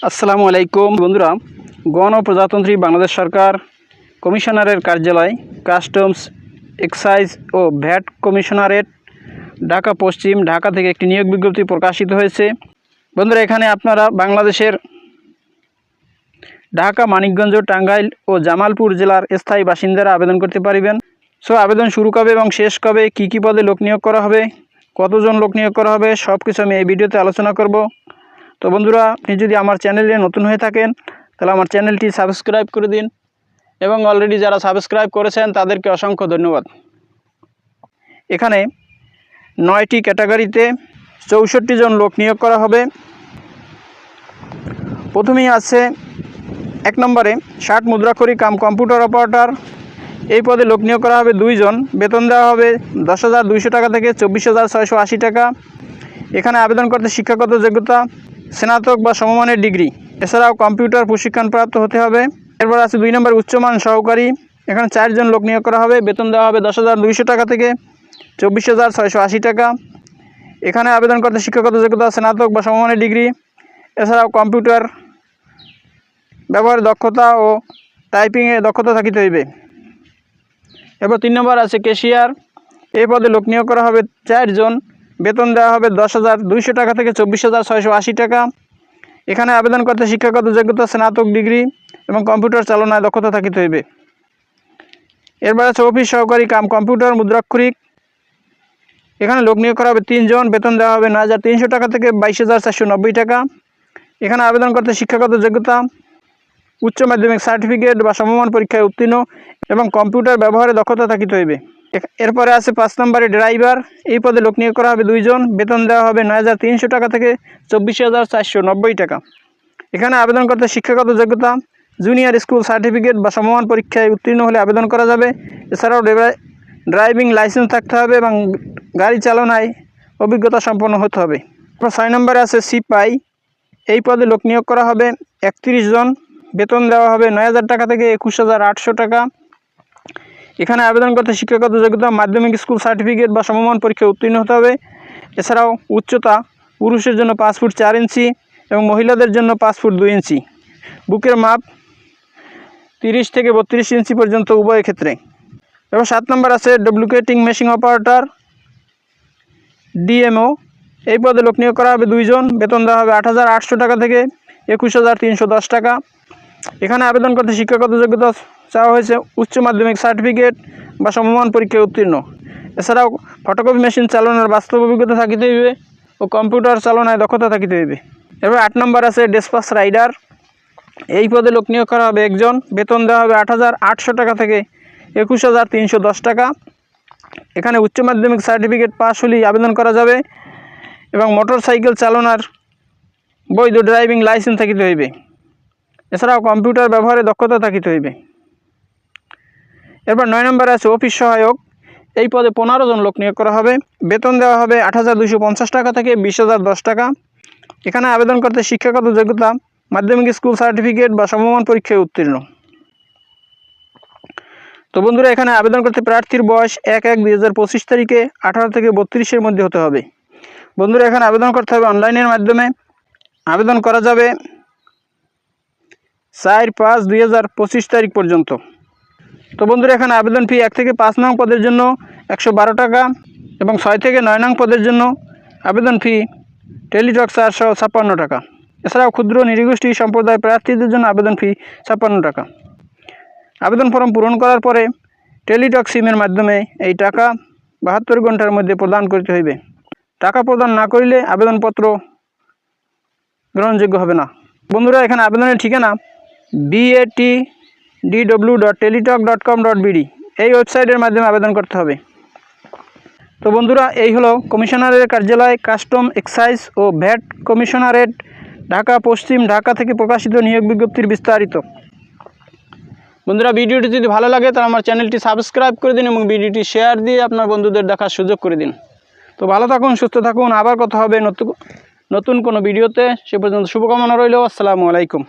আসসালামু আলাইকুম বন্ধুরা, গণ প্রজাতন্ত্রী বাংলাদেশ সরকার কমিশনারের কার্যালয় কাস্টমস এক্সাইজ ও ভ্যাট কমিশনারেট ঢাকা পশ্চিম ঢাকা থেকে একটি নিয়োগ বিজ্ঞপ্তি প্রকাশিত হয়েছে। বন্ধুরা, এখানে আপনারা বাংলাদেশের ঢাকা, মানিকগঞ্জ, টাঙ্গাইল ও জামালপুর জেলার স্থায়ী বাসিন্দারা আবেদন করতে পারবেন। সো আবেদন শুরু কবে এবং শেষ কবে, কী পদে লোক নিয়োগ করা হবে, কতজন লোক নিয়োগ করা হবে, সব কিছু আমি এই ভিডিওতে আলোচনা করব। তো বন্ধুরা, আপনি যদি আমার চ্যানেলে নতুন হয়ে থাকেন তাহলে আমার চ্যানেলটি সাবস্ক্রাইব করে দিন এবং অলরেডি যারা সাবস্ক্রাইব করেছেন তাদেরকে অসংখ্য ধন্যবাদ। এখানে 9টি ক্যাটাগরিতে 64 জন লোক নিয়োগ করা হবে। প্রথমেই আছে 1 নম্বরে 60 মুদ্রাক্ষরী কাম কম্পিউটার অপারেটর। এই পদে লোক নিয়োগ করা হবে 2 জন। বেতন দেওয়া হবে 10,200 টাকা থেকে 24,680 টাকা। এখানে আবেদন করতে শিক্ষাগত যোগ্যতা স্নাতক বা সমমানের ডিগ্রি, এছাড়াও কম্পিউটার প্রশিক্ষণপ্রাপ্ত হতে হবে। এরপর আছে 2 নম্বর উচ্চমান সহকারী। এখানে 4 জন লোক নিয়োগ করা হবে। বেতন দেওয়া হবে 10,200 টাকা থেকে 24,680 টাকা। এখানে আবেদন করতে শিক্ষাগত যোগ্যতা স্নাতক বা সমমানের ডিগ্রি, এছাড়াও কম্পিউটার ব্যবহারের দক্ষতা ও টাইপিংয়ে দক্ষতা থাকিতে হইবে। এরপর 3 নম্বর আছে ক্যাশিয়ার। এই পদে লোক নিয়োগ করা হবে 4 জন। বেতন দেওয়া হবে 10,200 টাকা থেকে 24,680 টাকা। এখানে আবেদন করতে শিক্ষাগত যোগ্যতা স্নাতক ডিগ্রি এবং কম্পিউটার চালনায় দক্ষতা থাকিতে হইবে। এরপর আছে অফিস সহকারী কাম কম্পিউটার মুদ্রাক্ষরিক। এখানে লোক নিয়োগ করা হবে 3 জন। বেতন দেওয়া হবে 9,300 টাকা থেকে 22,490 টাকা। এখানে আবেদন করতে শিক্ষাগত যোগ্যতা উচ্চ মাধ্যমিক সার্টিফিকেট বা সমমান পরীক্ষায় উত্তীর্ণ এবং কম্পিউটার ব্যবহারে দক্ষতা থাকিতে হইবে। এরপরে আছে 5 নম্বরে ড্রাইভার। এই পদে লোক নিয়োগ করা হবে 2 জন। বেতন দেওয়া হবে 9,300 টাকা থেকে 24,490 টাকা। এখানে আবেদন করতে শিক্ষাগত যোগ্যতা জুনিয়র স্কুল সার্টিফিকেট বা সমমান পরীক্ষায় উত্তীর্ণ হলে আবেদন করা যাবে। এছাড়াও ড্রাইভিং লাইসেন্স থাকতে হবে এবং গাড়ি চালনায় অভিজ্ঞতা সম্পন্ন হতে হবে। 6 নম্বরে আছে সিপাই। এই পদে লোক নিয়োগ করা হবে 31 জন। বেতন দেওয়া হবে 9,000 টাকা থেকে 21,800 টাকা। এখানে আবেদন করতে শিক্ষাগত যোগ্যতা মাধ্যমিক স্কুল সার্টিফিকেট বা সমমান পরীক্ষায় উত্তীর্ণ হতে হবে। এছাড়াও উচ্চতা পুরুষের জন্য 5 ফুট 4 ইঞ্চি এবং মহিলাদের জন্য 5 ফুট 2 ইঞ্চি। বুকের মাপ 30 থেকে 32 ইঞ্চি পর্যন্ত উভয় ক্ষেত্রে। এবং 7 নম্বর আছে ডুপ্লিকেটিং মেশিন অপারেটর ডিএমও। এই পদে লোক নিয়োগ করা হবে 2 জন। বেতন দেওয়া হবে 8,800 টাকা থেকে 21,310 টাকা। এখানে আবেদন করতে শিক্ষাগত যোগ্যতা চাওয়া হয়েছে উচ্চ মাধ্যমিক সার্টিফিকেট বা সমমান পরীক্ষায় উত্তীর্ণ। এছাড়াও ফটোকপি মেশিন চালানোর বাস্তব অভিজ্ঞতা থাকিতে হইবে ও কম্পিউটার চালনায় দক্ষতা থাকিতে হইবে। এবার 8 নম্বর আছে ডেসপাস রাইডার। এই পদে লোক নিয়োগ করা হবে 1 জন। বেতন দেওয়া হবে 8,800 টাকা থেকে 21,310 টাকা। এখানে উচ্চ মাধ্যমিক সার্টিফিকেট পাস হলেই আবেদন করা যাবে এবং মোটর সাইকেল চালনার বৈধ ড্রাইভিং লাইসেন্স থাকিতে হইবে। এছাড়াও কম্পিউটার ব্যবহারে দক্ষতা থাকিতে হইবে। এরপর 9 নম্বরে আছে অফিস সহায়ক। এই পদে 15 জন লোক নিয়োগ করা হবে। বেতন দেওয়া হবে 8,250 টাকা থেকে 20,010 টাকা। এখানে আবেদন করতে শিক্ষাগত যোগ্যতা মাধ্যমিক স্কুল সার্টিফিকেট বা সমমান পরীক্ষায় উত্তীর্ণ। তো বন্ধুরা, এখানে আবেদন করতে প্রার্থীর বয়স 1/1/2025 তারিখে 18 থেকে 32-এর মধ্যে হতে হবে। বন্ধুরা, এখানে আবেদন করতে হবে অনলাইনের মাধ্যমে। আবেদন করা যাবে 4/5/2025 তারিখ পর্যন্ত। তো বন্ধুরা, এখানে আবেদন ফি 1 থেকে 5 নং পদের জন্য 112 টাকা এবং 6 থেকে 9 নং পদের জন্য আবেদন ফি টেলিটক 456 টাকা। এছাড়াও ক্ষুদ্র নৃগোষ্ঠী সম্প্রদায় প্রার্থীদের জন্য আবেদন ফি 56 টাকা। আবেদন ফর্ম পূরণ করার পরে টেলিটক সিমের মাধ্যমে এই টাকা 72 ঘন্টার মধ্যে প্রদান করতে হইবে। টাকা প্রদান না করিলে আবেদনপত্র গ্রহণযোগ্য হবে না। বন্ধুরা, এখানে আবেদনের ঠিকানা batdw.teletalk.com.bd এই ওয়েবসাইটের মাধ্যমে আবেদন করতে হবে। তো বন্ধুরা, এই হলো কমিশনারের কার্যালয় কাস্টম এক্সাইজ ও ভ্যাট কমিশনারেট ঢাকা পশ্চিম ঢাকা থেকে প্রকাশিত নিয়োগ বিজ্ঞপ্তির বিস্তারিত। বন্ধুরা, ভিডিওটি যদি ভালো লাগে তাহলে আমার চ্যানেলটি সাবস্ক্রাইব করে দিন এবং ভিডিওটি শেয়ার দিয়ে আপনার বন্ধুদের দেখার সুযোগ করে দিন। তো ভালো থাকুন, সুস্থ থাকুন। আবার কথা হবে নতুন কোনো ভিডিওতে। সে পর্যন্ত শুভকামনা রইল। আসসালামু আলাইকুম।